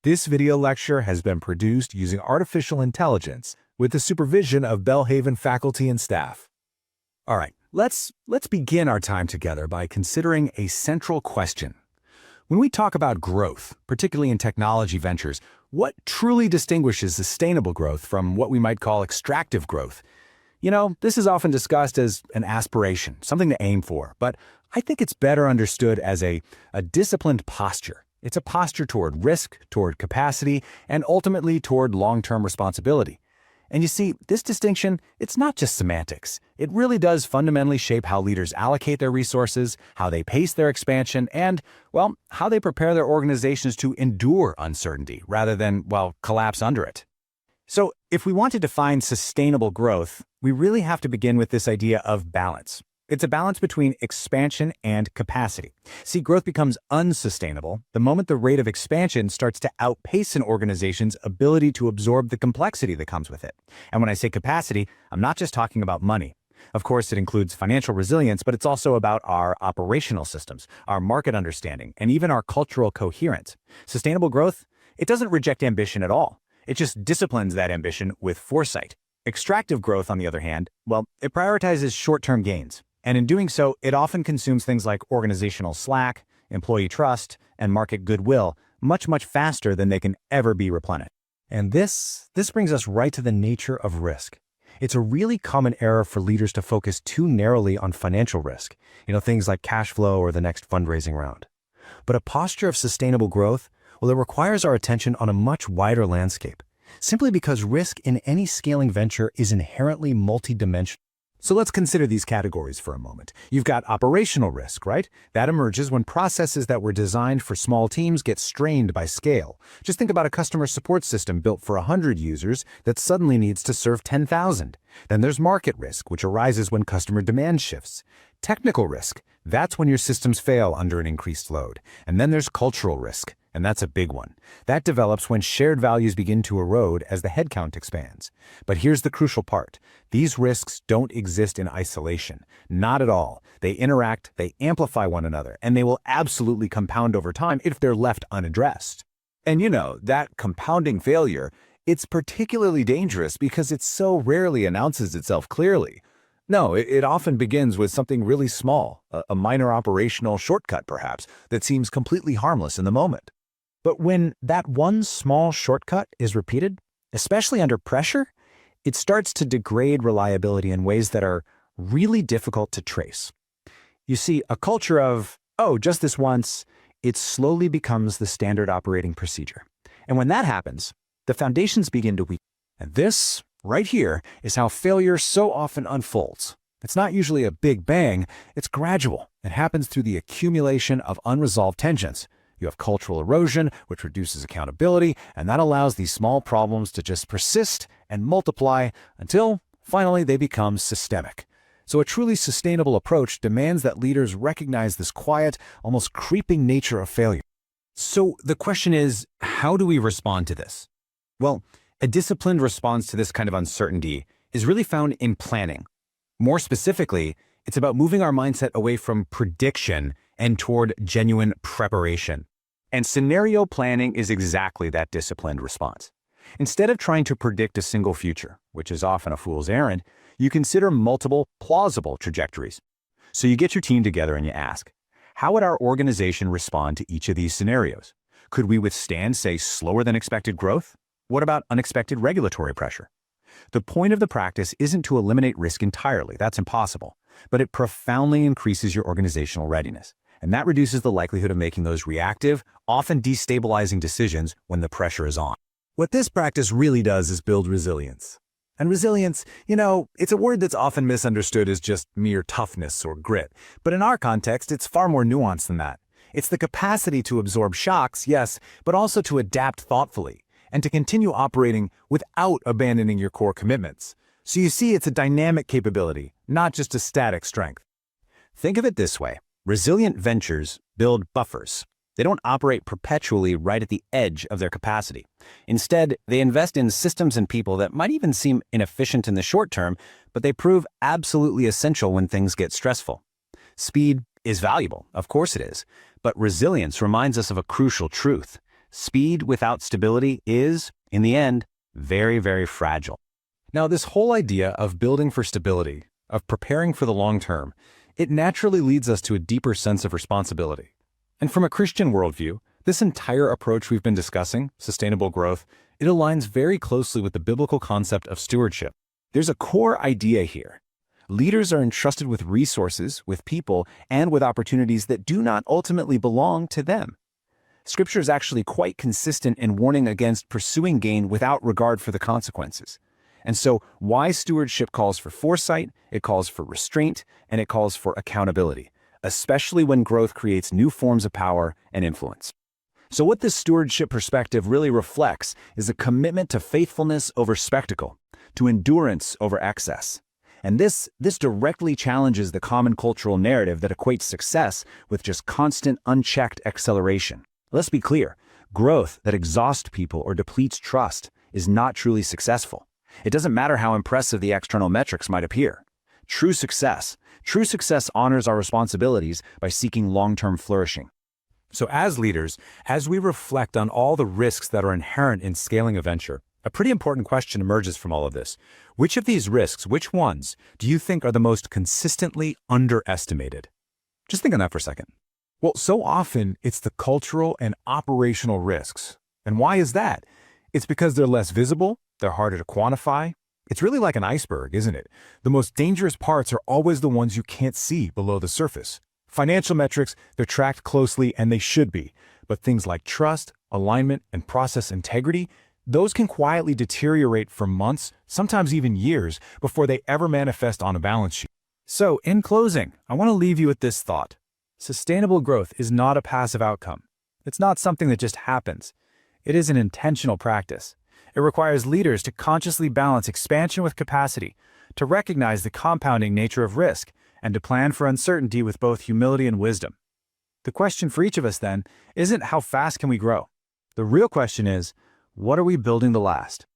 This video lecture has been produced using artificial intelligence with the supervision of Belhaven faculty and staff. All right, let's begin our time together by considering a central question. When we talk about growth, particularly in technology ventures, what truly distinguishes sustainable growth from what we might call extractive growth? You know, this is often discussed as an aspiration, something to aim for, but I think it's better understood as a disciplined posture. It's a posture toward risk, toward capacity, and ultimately toward long-term responsibility. And you see, this distinction, it's not just semantics. It really does fundamentally shape how leaders allocate their resources, how they pace their expansion, and, well, how they prepare their organizations to endure uncertainty rather than, well, collapse under it. So, if we want to define sustainable growth, we really have to begin with this idea of balance. It's a balance between expansion and capacity. See, growth becomes unsustainable the moment the rate of expansion starts to outpace an organization's ability to absorb the complexity that comes with it. And when I say capacity, I'm not just talking about money. Of course, it includes financial resilience, but it's also about our operational systems, our market understanding, and even our cultural coherence. Sustainable growth, it doesn't reject ambition at all. It just disciplines that ambition with foresight. Extractive growth, on the other hand, well, it prioritizes short-term gains. And in doing so, it often consumes things like organizational slack, employee trust, and market goodwill much faster than they can ever be replenished. And this brings us right to the nature of risk. It's a really common error for leaders to focus too narrowly on financial risk, things like cash flow or the next fundraising round. But a posture of sustainable growth, well, it requires our attention on a much wider landscape, simply because risk in any scaling venture is inherently multidimensional. So let's consider these categories for a moment. You've got operational risk, right? That emerges when processes that were designed for small teams get strained by scale. Just think about a customer support system built for 100 users that suddenly needs to serve 10,000. Then there's market risk, which arises when customer demand shifts. Technical risk, that's when your systems fail under an increased load. And then there's cultural risk, and that's a big one. That develops when shared values begin to erode as the headcount expands. But here's the crucial part. These risks don't exist in isolation. Not at all. They interact, they amplify one another, and they will absolutely compound over time if they're left unaddressed. And that compounding failure, it's particularly dangerous because it so rarely announces itself clearly. No, it often begins with something really small, a minor operational shortcut perhaps, that seems completely harmless in the moment. But when that one small shortcut is repeated, especially under pressure, it starts to degrade reliability in ways that are really difficult to trace. You see, a culture of, oh, just this once, it slowly becomes the standard operating procedure. And when that happens, the foundations begin to weaken. And this, right here, is how failure so often unfolds. It's not usually a big bang, it's gradual. It happens through the accumulation of unresolved tensions. You have cultural erosion, which reduces accountability, and that allows these small problems to just persist and multiply until, finally, they become systemic. So a truly sustainable approach demands that leaders recognize this quiet, almost creeping nature of failure. So the question is, how do we respond to this? Well, a disciplined response to this kind of uncertainty is really found in planning. More specifically, it's about moving our mindset away from prediction and toward genuine preparation. And scenario planning is exactly that disciplined response. Instead of trying to predict a single future, which is often a fool's errand, you consider multiple plausible trajectories. So you get your team together and you ask, how would our organization respond to each of these scenarios? Could we withstand, say, slower than expected growth? What about unexpected regulatory pressure? The point of the practice isn't to eliminate risk entirely, that's impossible, but it profoundly increases your organizational readiness. And that reduces the likelihood of making those reactive, often destabilizing decisions when the pressure is on. What this practice really does is build resilience. And resilience, it's a word that's often misunderstood as just mere toughness or grit. But in our context, it's far more nuanced than that. It's the capacity to absorb shocks, yes, but also to adapt thoughtfully and to continue operating without abandoning your core commitments. So you see, it's a dynamic capability, not just a static strength. Think of it this way. Resilient ventures build buffers. They don't operate perpetually right at the edge of their capacity. Instead, they invest in systems and people that might even seem inefficient in the short term, but they prove absolutely essential when things get stressful. Speed is valuable, of course it is, but resilience reminds us of a crucial truth. Speed without stability is, in the end, very, very fragile. Now, this whole idea of building for stability, of preparing for the long term, it naturally leads us to a deeper sense of responsibility. And from a Christian worldview, this entire approach we've been discussing, sustainable growth, it aligns very closely with the biblical concept of stewardship. There's a core idea here. Leaders are entrusted with resources, with people, and with opportunities that do not ultimately belong to them. Scripture is actually quite consistent in warning against pursuing gain without regard for the consequences. And so, wise stewardship calls for foresight, it calls for restraint, and it calls for accountability, especially when growth creates new forms of power and influence. So what this stewardship perspective really reflects is a commitment to faithfulness over spectacle, to endurance over excess. And this directly challenges the common cultural narrative that equates success with just constant, unchecked acceleration. Let's be clear, growth that exhausts people or depletes trust is not truly successful. It doesn't matter how impressive the external metrics might appear. True success honors our responsibilities by seeking long-term flourishing. So as leaders, as we reflect on all the risks that are inherent in scaling a venture, a pretty important question emerges from all of this. Which of these risks, which ones, do you think are the most consistently underestimated? Just think on that for a second. Well, so often it's the cultural and operational risks. And why is that? It's because they're less visible, they're harder to quantify. It's really like an iceberg, isn't it? The most dangerous parts are always the ones you can't see below the surface. Financial metrics, they're tracked closely and they should be, but things like trust, alignment, and process integrity, those can quietly deteriorate for months, sometimes even years, before they ever manifest on a balance sheet. So, in closing, I want to leave you with this thought. Sustainable growth is not a passive outcome. It's not something that just happens. It is an intentional practice. It requires leaders to consciously balance expansion with capacity, to recognize the compounding nature of risk, and to plan for uncertainty with both humility and wisdom. The question for each of us, then, isn't how fast can we grow? The real question is, what are we building to last?